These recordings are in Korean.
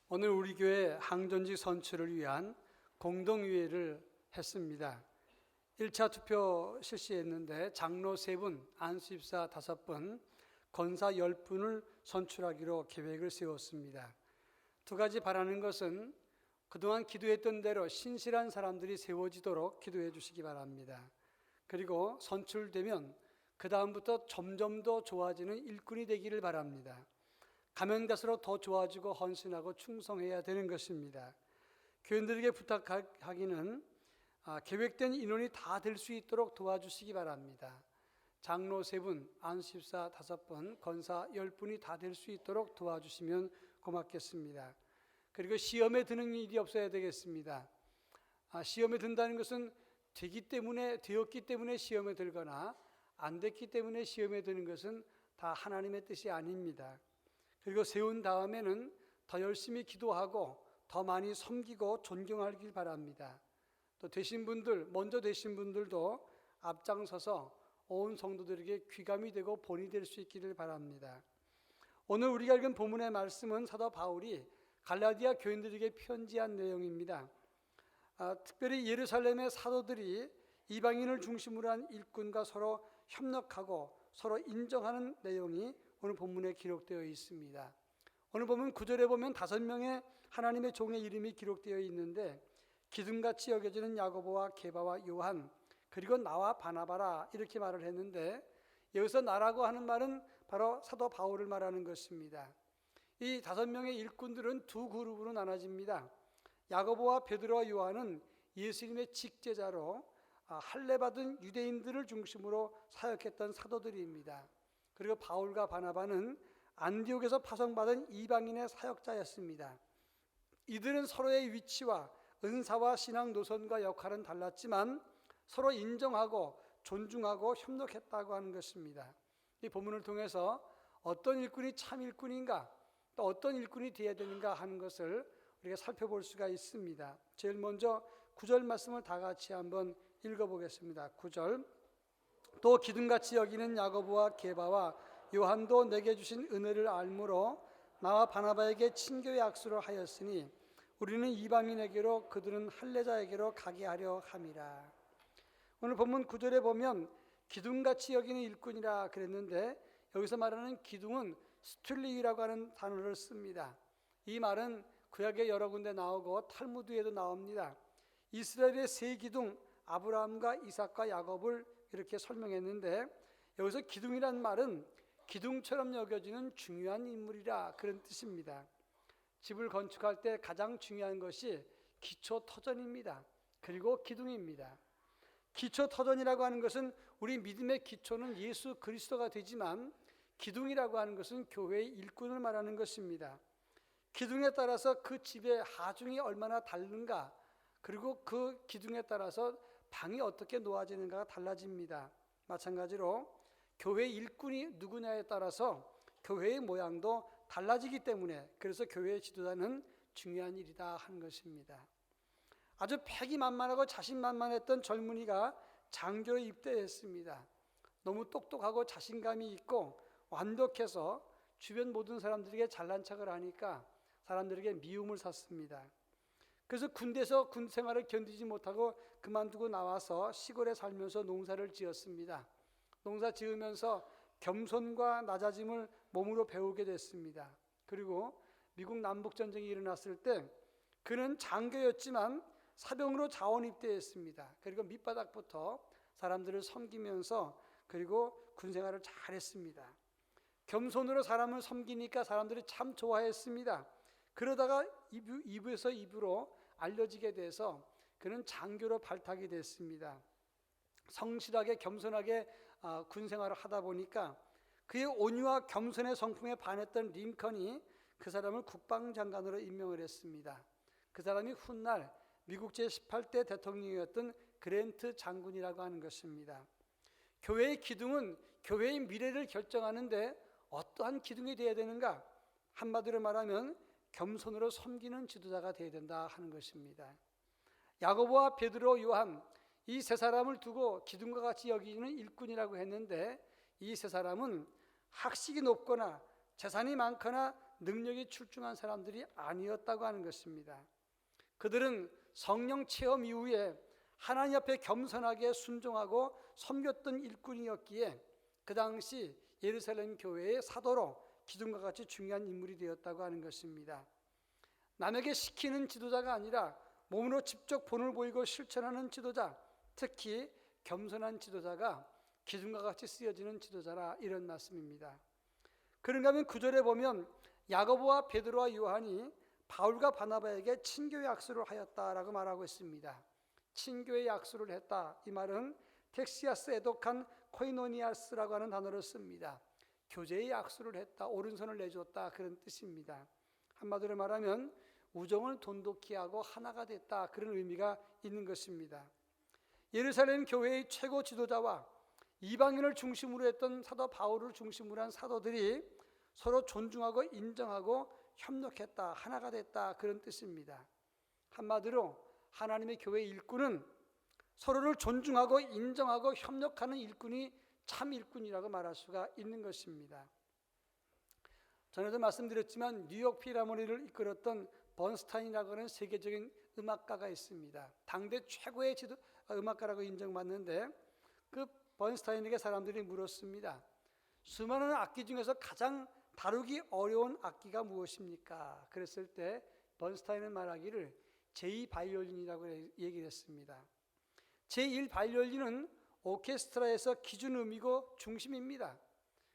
오늘 우리 교회 항전지 선출을 위한 공동의회를 했습니다. 1차 투표 실시했는데 장로 3분, 안수집사 5분, 권사 10분을 선출하기로 계획을 세웠습니다. 두 가지 바라는 것은 그동안 기도했던 대로 신실한 사람들이 세워지도록 기도해 주시기 바랍니다. 그리고 선출되면 그 다음부터 점점 더 좋아지는 일꾼이 되기를 바랍니다. 가면 갈수록 더 좋아지고 헌신하고 충성해야 되는 것입니다. 교인들에게 부탁하기는 계획된 인원이 다 될 수 있도록 도와주시기 바랍니다. 장로 3분, 안수집사 5분, 권사 10분이 다 될 수 있도록 도와주시면 고맙겠습니다. 그리고 시험에 드는 일이 없어야 되겠습니다. 시험에 든다는 것은 되었기 때문에 시험에 들거나 안 됐기 때문에 시험에 드는 것은 다 하나님의 뜻이 아닙니다. 그리고 세운 다음에는 더 열심히 기도하고 더 많이 섬기고 존경하길 바랍니다. 또 먼저 되신 분들도 앞장서서 온 성도들에게 귀감이 되고 본이 될 수 있기를 바랍니다. 오늘 우리가 읽은 본문의 말씀은 사도 바울이 갈라디아 교인들에게 편지한 내용입니다. 특별히 예루살렘의 사도들이 이방인을 중심으로 한 일꾼과 서로 협력하고 서로 인정하는 내용이 오늘 본문에 기록되어 있습니다. 오늘 보면 9절에 보면 5명의 하나님의 종의 이름이 기록되어 있는데 기둥같이 여겨지는 야고보와 게바와 요한 그리고 나와 바나바라 이렇게 말을 했는데 여기서 나라고 하는 말은 바로 사도 바울을 말하는 것입니다. 이 5명의 일꾼들은 두 그룹으로 나눠집니다. 야고보와 베드로와 요한은 예수님의 직제자로 할례받은 유대인들을 중심으로 사역했던 사도들입니다. 그리고 바울과 바나바는 안디옥에서 파송받은 이방인의 사역자였습니다. 이들은 서로의 위치와 은사와 신앙 노선과 역할은 달랐지만 서로 인정하고 존중하고 협력했다고 하는 것입니다. 이 본문을 통해서 어떤 일꾼이 참 일꾼인가 또 어떤 일꾼이 되어야 되는가 하는 것을 우리가 살펴볼 수가 있습니다. 제일 먼저 9절 말씀을 다 같이 한번 읽어보겠습니다. 9절 또 기둥같이 여기는 야고보와 게바와 요한도 내게 주신 은혜를 알므로 나와 바나바에게 친교의 악수를 하였으니 우리는 이방인에게로 그들은 할례자에게로 가게 하려 함이라. 오늘 본문 9절에 보면 기둥같이 여기는 일꾼이라 그랬는데 여기서 말하는 기둥은 스툴리라고 하는 단어를 씁니다. 이 말은 구약에 여러 군데 나오고 탈무드에도 나옵니다. 이스라엘의 세 기둥 아브라함과 이삭과 야곱을 이렇게 설명했는데 여기서 기둥이란 말은 기둥처럼 여겨지는 중요한 인물이라 그런 뜻입니다. 집을 건축할 때 가장 중요한 것이 기초터전입니다. 그리고 기둥입니다. 기초터전이라고 하는 것은 우리 믿음의 기초는 예수 그리스도가 되지만 기둥이라고 하는 것은 교회의 일꾼을 말하는 것입니다. 기둥에 따라서 그 집의 하중이 얼마나 다른가 그리고 그 기둥에 따라서 방이 어떻게 놓아지는가가 달라집니다. 마찬가지로 교회 일꾼이 누구냐에 따라서 교회의 모양도 달라지기 때문에 그래서 교회의 지도자는 중요한 일이다 하는 것입니다. 아주 패기만만하고 자신만만했던 젊은이가 장교로 입대했습니다. 너무 똑똑하고 자신감이 있고 완벽해서 주변 모든 사람들에게 잘난 척을 하니까 사람들에게 미움을 샀습니다. 그래서 군대에서 군 생활을 견디지 못하고 그만두고 나와서 시골에 살면서 농사를 지었습니다. 농사 지으면서 겸손과 낮아짐을 몸으로 배우게 됐습니다. 그리고 미국 남북전쟁이 일어났을 때 그는 장교였지만 사병으로 자원 입대했습니다. 그리고 밑바닥부터 사람들을 섬기면서 그리고 군 생활을 잘했습니다. 겸손으로 사람을 섬기니까 사람들이 참 좋아했습니다. 그러다가 입에서 입으로 알려지게 돼서 그는 장교로 발탁이 됐습니다. 성실하게 겸손하게 군 생활을 하다 보니까 그의 온유와 겸손의 성품에 반했던 링컨이 그 사람을 국방장관으로 임명을 했습니다. 그 사람이 훗날 미국 제18대 대통령이었던 그랜트 장군이라고 하는 것입니다. 교회의 기둥은 교회의 미래를 결정하는데 어떠한 기둥이 되어야 되는가? 한마디로 말하면 겸손으로 섬기는 지도자가 되어야 된다 하는 것입니다. 야고보와 베드로, 요한 이 세 사람을 두고 기둥과 같이 여기는 일꾼이라고 했는데 이 세 사람은 학식이 높거나 재산이 많거나 능력이 출중한 사람들이 아니었다고 하는 것입니다. 그들은 성령 체험 이후에 하나님 앞에 겸손하게 순종하고 섬겼던 일꾼이었기에 그 당시 예루살렘 교회의 사도로 기둥과 같이 중요한 인물이 되었다고 하는 것입니다. 남에게 시키는 지도자가 아니라 몸으로 직접 본을 보이고 실천하는 지도자, 특히 겸손한 지도자가 기둥과 같이 쓰여지는 지도자라, 이런 말씀입니다. 그런가 하면 9절에 보면 야고보와 베드로와 요한이 바울과 바나바에게 친교의 약수를 하였다라고 말하고 있습니다. 친교의 약수를 했다, 이 말은 텍시아스 에독한 코이노니아스라고 하는 단어를 씁니다. 교제의 약수를 했다, 오른손을 내줬다, 그런 뜻입니다. 한마디로 말하면 우정을 돈독히 하고 하나가 됐다, 그런 의미가 있는 것입니다. 예루살렘 교회의 최고 지도자와 이방인을 중심으로 했던 사도 바울을 중심으로 한 사도들이 서로 존중하고 인정하고 협력했다, 하나가 됐다, 그런 뜻입니다. 한마디로 하나님의 교회 일꾼은 서로를 존중하고 인정하고 협력하는 일꾼이 참 일꾼이라고 말할 수가 있는 것입니다. 전에도 말씀드렸지만 뉴욕 필하모니를 이끌었던 번스타인이라고 하는 세계적인 음악가가 있습니다. 당대 최고의 음악가라고 인정받는데, 그 번스타인에게 사람들이 물었습니다. 수많은 악기 중에서 가장 다루기 어려운 악기가 무엇입니까? 그랬을 때 번스타인은 말하기를 제2바이올린이라고 얘기를 했습니다. 제1바이올린은 오케스트라에서 기준음이고 중심입니다.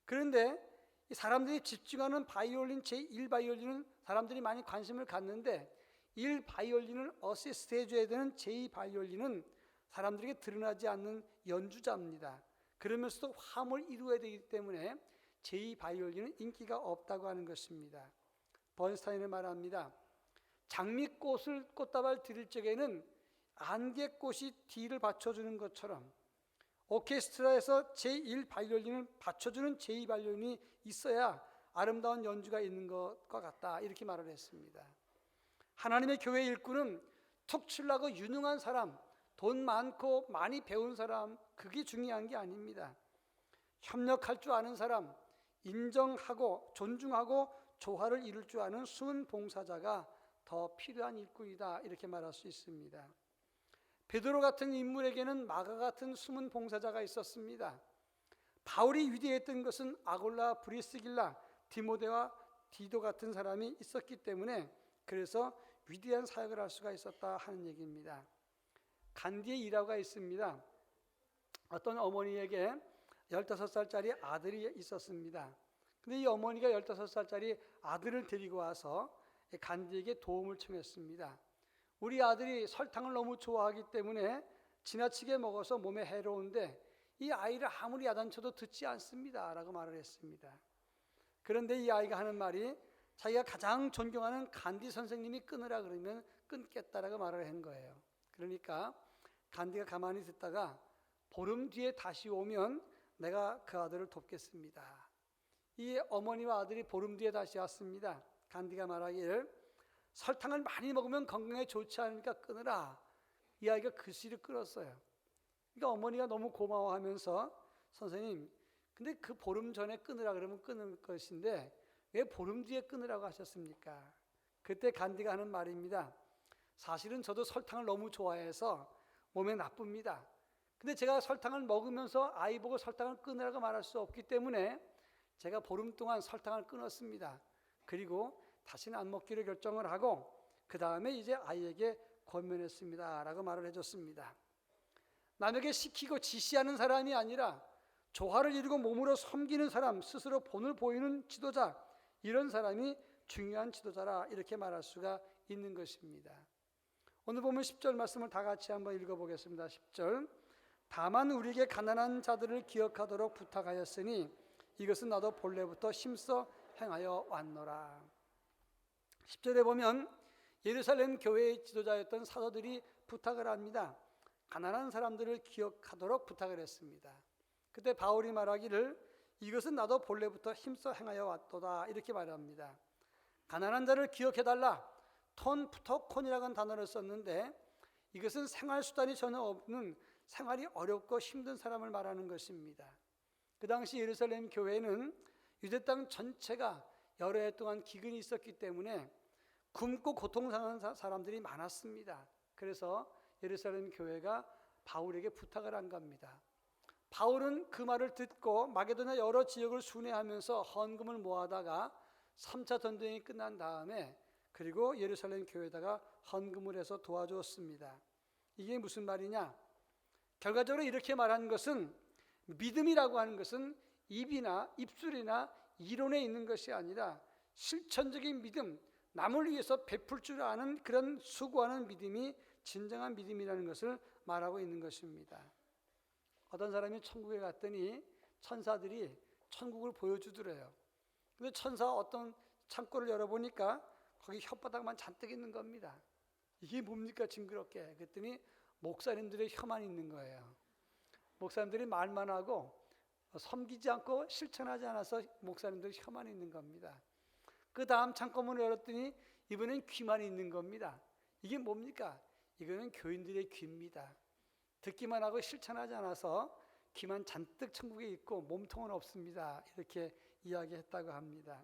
그런데 이 사람들이 집중하는 바이올린, 제1바이올린은 사람들이 많이 관심을 갖는데 1바이올린을 어시스트 해줘야 되는 제2바이올린은 사람들에게 드러나지 않는 연주자입니다. 그러면서도 화음을 이루어야 되기 때문에 제2바이올린은 인기가 없다고 하는 것입니다. 번스타인은 말합니다. 꽃다발 드릴 적에는 안개꽃이 뒤를 받쳐주는 것처럼 오케스트라에서 제1바이올린을 받쳐주는 제2바이올린이 있어야 아름다운 연주가 있는 것과 같다, 이렇게 말을 했습니다. 하나님의 교회 일꾼은 툭 치려고 유능한 사람, 돈 많고 많이 배운 사람, 그게 중요한 게 아닙니다. 협력할 줄 아는 사람, 인정하고 존중하고 조화를 이룰 줄 아는 숨은 봉사자가 더 필요한 일꾼이다, 이렇게 말할 수 있습니다. 베드로 같은 인물에게는 마가 같은 숨은 봉사자가 있었습니다. 바울이 위대했던 것은 아골라, 브리스길라, 디모데와 디도 같은 사람이 있었기 때문에 그래서 위대한 사역을 할 수가 있었다 하는 얘기입니다. 간디의 일화가 있습니다. 어떤 어머니에게 15살짜리 아들이 있었습니다. 근데 이 어머니가 15살짜리 아들을 데리고 와서 간디에게 도움을 청했습니다. 우리 아들이 설탕을 너무 좋아하기 때문에 지나치게 먹어서 몸에 해로운데 이 아이를 아무리 야단쳐도 듣지 않습니다, 라고 말을 했습니다. 그런데 이 아이가 하는 말이 자기가 가장 존경하는 간디 선생님이 끊으라 그러면 끊겠다라고 말을 한 거예요. 그러니까 간디가 가만히 듣다가 보름 뒤에 다시 오면 내가 그 아들을 돕겠습니다. 이 어머니와 아들이 보름 뒤에 다시 왔습니다. 간디가 말하기를 설탕을 많이 먹으면 건강에 좋지 않으니까 끊으라. 이 아이가 글씨를 끊었어요. 그러니까 어머니가 너무 고마워하면서 선생님, 근데 그 보름 전에 끊으라 그러면 끊을 것인데 왜 보름 뒤에 끊으라고 하셨습니까? 그때 간디가 하는 말입니다. 사실은 저도 설탕을 너무 좋아해서 몸에 나쁩니다. 근데 제가 설탕을 먹으면서 아이 보고 설탕을 끊으라고 말할 수 없기 때문에 제가 보름 동안 설탕을 끊었습니다. 그리고 다시는 안 먹기로 결정을 하고 그 다음에 이제 아이에게 권면했습니다, 라고 말을 해줬습니다. 남에게 시키고 지시하는 사람이 아니라 조화를 이루고 몸으로 섬기는 사람, 스스로 본을 보이는 지도자, 이런 사람이 중요한 지도자라, 이렇게 말할 수가 있는 것입니다. 오늘 보면 10절 말씀을 다 같이 한번 읽어보겠습니다. 10절, 다만 우리에게 가난한 자들을 기억하도록 부탁하였으니 이것은 나도 본래부터 힘써 행하여 왔노라. 10절에 보면 예루살렘 교회의 지도자였던 사도들이 부탁을 합니다. 가난한 사람들을 기억하도록 부탁을 했습니다. 그때 바울이 말하기를 이것은 나도 본래부터 힘써 행하여 왔도다, 이렇게 말합니다. 가난한 자를 기억해달라. 톤푸터콘이라고 하는 단어를 썼는데 이것은 생활수단이 전혀 없는 생활이 어렵고 힘든 사람을 말하는 것입니다. 그 당시 예루살렘 교회는 유대 땅 전체가 여러 해 동안 기근이 있었기 때문에 굶고 고통당하는 사람들이 많았습니다. 그래서 예루살렘 교회가 바울에게 부탁을 한 겁니다. 바울은 그 말을 듣고 마게도냐 여러 지역을 순회하면서 헌금을 모아다가 3차 전쟁이 끝난 다음에 그리고 예루살렘 교회에다가 헌금을 해서 도와주었습니다. 이게 무슨 말이냐? 결과적으로 이렇게 말하는 것은 믿음이라고 하는 것은 입이나 입술이나 이론에 있는 것이 아니라 실천적인 믿음, 남을 위해서 베풀 줄 아는 그런 수고하는 믿음이 진정한 믿음이라는 것을 말하고 있는 것입니다. 어떤 사람이 천국에 갔더니 천사들이 천국을 보여주더래요. 근데 천사 어떤 창고를 열어보니까 거기 혓바닥만 잔뜩 있는 겁니다. 이게 뭡니까 징그럽게. 그랬더니 목사님들의 혀만 있는 거예요. 목사님들이 말만 하고 섬기지 않고 실천하지 않아서 목사님들의 혀만 있는 겁니다. 그 다음 창고문을 열었더니 이번엔 귀만 있는 겁니다. 이게 뭡니까? 이거는 교인들의 귀입니다. 듣기만 하고 실천하지 않아서 귀만 잔뜩 천국에 있고 몸통은 없습니다. 이렇게 이야기했다고 합니다.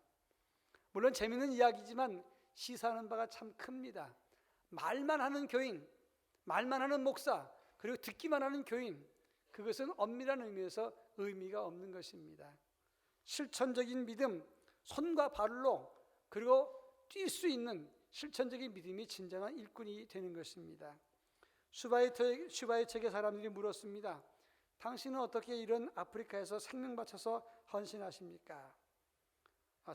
물론 재미있는 이야기지만 시사하는 바가 참 큽니다. 말만 하는 교인, 말만 하는 목사, 그리고 듣기만 하는 교인, 그것은 엄밀한 의미에서 의미가 없는 것입니다. 실천적인 믿음, 손과 발로 그리고 뛸 수 있는 실천적인 믿음이 진정한 일꾼이 되는 것입니다. 슈바이 책의 사람들이 물었습니다. 당신은 어떻게 이런 아프리카에서 생명 바쳐서 헌신하십니까?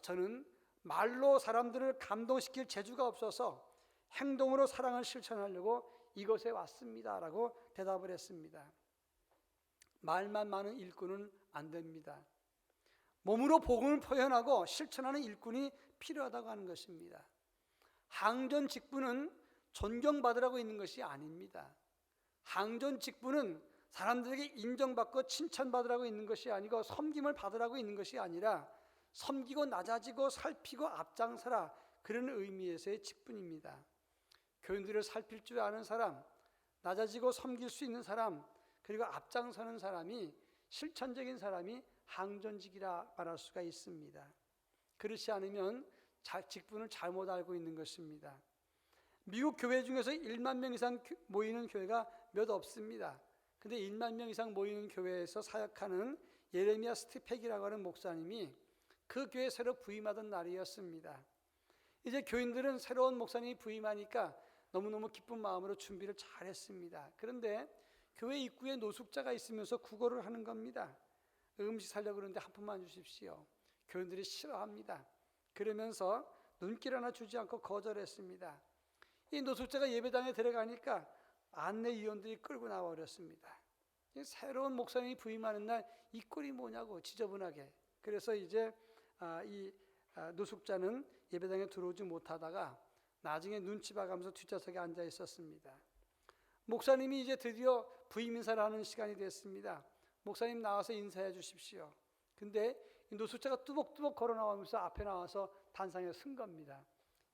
저는 말로 사람들을 감동시킬 재주가 없어서 행동으로 사랑을 실천하려고 이곳에 왔습니다 라고 대답을 했습니다. 말만 많은 일꾼은 안 됩니다. 몸으로 복음을 표현하고 실천하는 일꾼이 필요하다고 하는 것입니다. 항전 직분은 존경받으라고 있는 것이 아닙니다. 항전 직분은 사람들에게 인정받고 칭찬받으라고 있는 것이 아니고 섬김을 받으라고 있는 것이 아니라 섬기고 낮아지고 살피고 앞장서라, 그런 의미에서의 직분입니다. 교인들을 살필 줄 아는 사람, 낮아지고 섬길 수 있는 사람, 그리고 앞장서는 사람이 실천적인 사람이 항전직이라 말할 수가 있습니다. 그렇지 않으면 직분을 잘못 알고 있는 것입니다. 미국 교회 중에서 1만 명 이상 모이는 교회가 몇 없습니다. 근데 1만 명 이상 모이는 교회에서 사역하는 예레미야 스티펙이라고 하는 목사님이 그 교회에 새로 부임하던 날이었습니다. 이제 교인들은 새로운 목사님이 부임하니까 너무너무 기쁜 마음으로 준비를 잘했습니다. 그런데 교회 입구에 노숙자가 있으면서 구걸을 하는 겁니다. 음식 사려고 그러는데 한 푼만 주십시오. 교인들이 싫어합니다. 그러면서 눈길 하나 주지 않고 거절했습니다. 이 노숙자가 예배당에 들어가니까 안내위원들이 끌고 나와버렸습니다. 새로운 목사님이 부임하는 날 이 꼴이 뭐냐고 지저분하게. 그래서 이제 이 노숙자는 예배당에 들어오지 못하다가 나중에 눈치 봐가면서 뒷좌석에 앉아 있었습니다. 목사님이 이제 드디어 부임 인사를 하는 시간이 됐습니다. 목사님 나와서 인사해 주십시오. 근데 이 노숙자가 뚜벅뚜벅 걸어 나오면서 앞에 나와서 단상에 쓴 겁니다.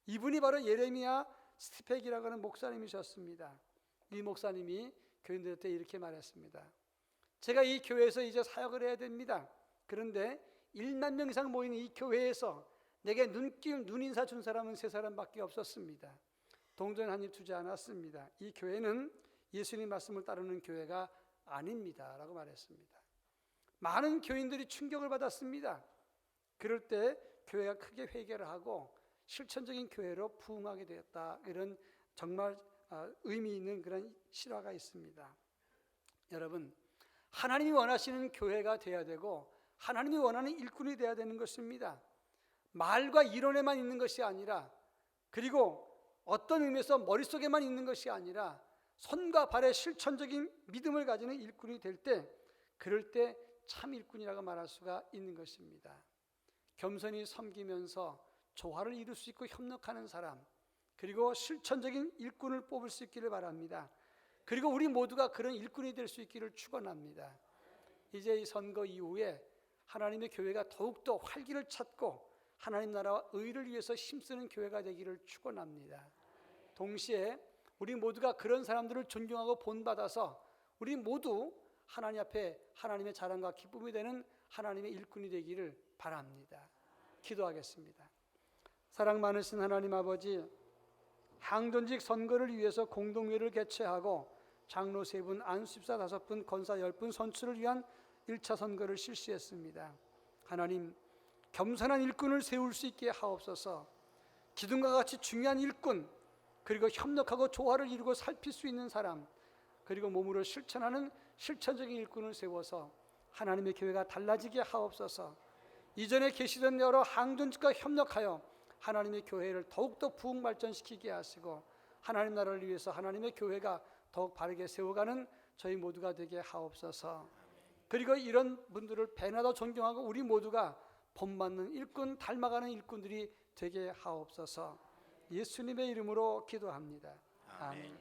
이분이 바로 예레미야 스티펙이라고 하는 목사님이셨습니다. 이 목사님이 교인들한테 이렇게 말했습니다. 제가 이 교회에서 이제 사역을 해야 됩니다. 그런데 1만 명 이상 모이는 이 교회에서 내게 눈인사 준 사람은 3사람밖에 없었습니다. 동전 한 입 주지 않았습니다. 이 교회는 예수님 말씀을 따르는 교회가 아닙니다 라고 말했습니다. 많은 교인들이 충격을 받았습니다. 그럴 때 교회가 크게 회개를 하고 실천적인 교회로 부흥하게 되었다. 이런 정말 의미 있는 그런 실화가 있습니다. 여러분, 하나님이 원하시는 교회가 되어야 되고 하나님이 원하는 일꾼이 되어야 되는 것입니다. 말과 이론에만 있는 것이 아니라, 그리고 어떤 의미에서 머릿속에만 있는 것이 아니라 손과 발의 실천적인 믿음을 가지는 일꾼이 될 때, 그럴 때 참 일꾼이라고 말할 수가 있는 것입니다. 겸손히 섬기면서 조화를 이룰 수 있고 협력하는 사람, 그리고 실천적인 일꾼을 뽑을 수 있기를 바랍니다. 그리고 우리 모두가 그런 일꾼이 될 수 있기를 축원합니다. 이제 이 선거 이후에 하나님의 교회가 더욱더 활기를 찾고 하나님 나라와 의를 위해서 힘쓰는 교회가 되기를 축원합니다. 동시에 우리 모두가 그런 사람들을 존경하고 본받아서 우리 모두 하나님 앞에 하나님의 자랑과 기쁨이 되는 하나님의 일꾼이 되기를 바랍니다. 기도하겠습니다. 사랑 많으신 하나님 아버지, 항전직 선거를 위해서 공동회를 개최하고 장로 3분, 안수집사 5분, 권사 10분 선출을 위한 1차 선거를 실시했습니다. 하나님, 겸손한 일꾼을 세울 수 있게 하옵소서. 기둥과 같이 중요한 일꾼, 그리고 협력하고 조화를 이루고 살필 수 있는 사람, 그리고 몸으로 실천하는 실천적인 일꾼을 세워서 하나님의 교회가 달라지게 하옵소서. 이전에 계시던 여러 항전직과 협력하여 하나님의 교회를 더욱더 부흥 발전시키게 하시고 하나님 나라를 위해서 하나님의 교회가 더욱 바르게 세워가는 저희 모두가 되게 하옵소서. 그리고 이런 분들을 배나도 존경하고 우리 모두가 본받는 일꾼, 닮아가는 일꾼들이 되게 하옵소서. 예수님의 이름으로 기도합니다. 아멘.